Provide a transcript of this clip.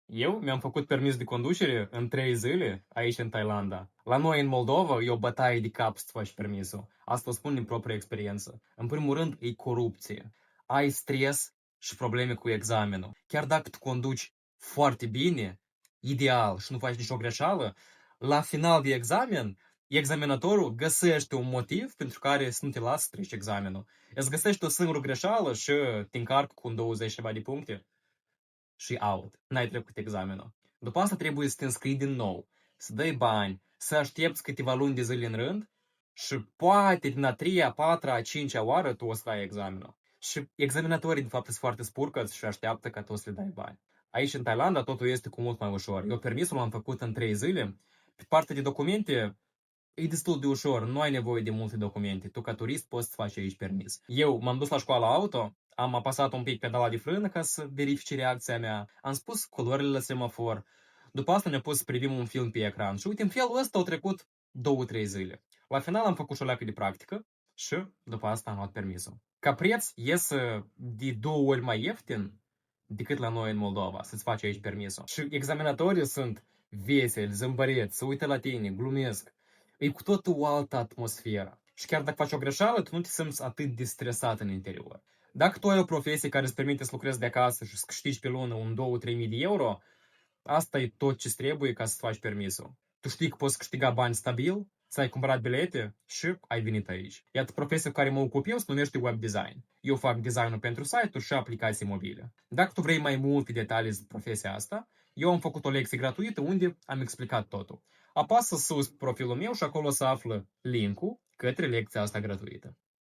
Eu mi-am făcut permis de conducere în 3 zile aici în Thailanda. La noi în Moldova e o bătaie de cap să faci permisul. Asta o spun din proprie experiență. În primul rând, e corupție. Ai stres și probleme cu examenul. Chiar dacă tu conduci foarte bine, ideal și nu faci nicio greșeală, la final de examen, examinatorul găsește un motiv pentru care să nu te lasă să treci examenul. Îți găsește o singură greșeală și te încarcă cu un 20 ceva de puncte și out. N-ai trecut examenul. După asta trebuie să te înscrii din nou, să dai bani, să aștepți câteva luni de zile în rând și poate din a treia, a patra, a cincea oară tu o să dai examenul. Și examinatorii de fapt sunt foarte spurcăți și așteaptă ca tu să le dai bani. Aici în Thailanda totul este cu mult mai ușor. Eu permisul l-am făcut în 3 zile. Pe partea de documente e destul de ușor, nu ai nevoie de multe documente. Tu ca turist poți să faci aici permis. Eu m-am dus la școala auto, am apăsat un pic pedala de frână ca să verifice reacția mea, am spus culorile la semafor, după asta ne-a pus să privim un film pe ecran și uite, în felul ăsta au trecut 2-3 zile. La final am făcut și o leacă de practică și după asta am luat permisul. Ca preț iese de 2 ori mai ieftin decât la noi în Moldova, să-ți faci aici permisul. Și examinatorii sunt veseli, zâmbăreți, se uită la tine, glumesc. E cu totul o altă atmosferă. Și chiar dacă faci o greșeală, tu nu te simți atât de stresat în interior. Dacă tu ai o profesie care îți permite să lucrezi de acasă și să câștigi pe lună un 2-3 mii de euro, asta e tot ce trebuie ca să faci permisul. Tu știi că poți câștiga bani stabil, să ai cumpărat bilete și ai venit aici. Iată, profesia cu care mă ocup eu se numește web design. Eu fac designul pentru site-uri și aplicații mobile. Dacă tu vrei mai multe detalii despre profesia asta, eu am făcut o lecție gratuită unde am explicat totul. Apasă sus profilul meu și acolo să află link-ul către lecția asta gratuită.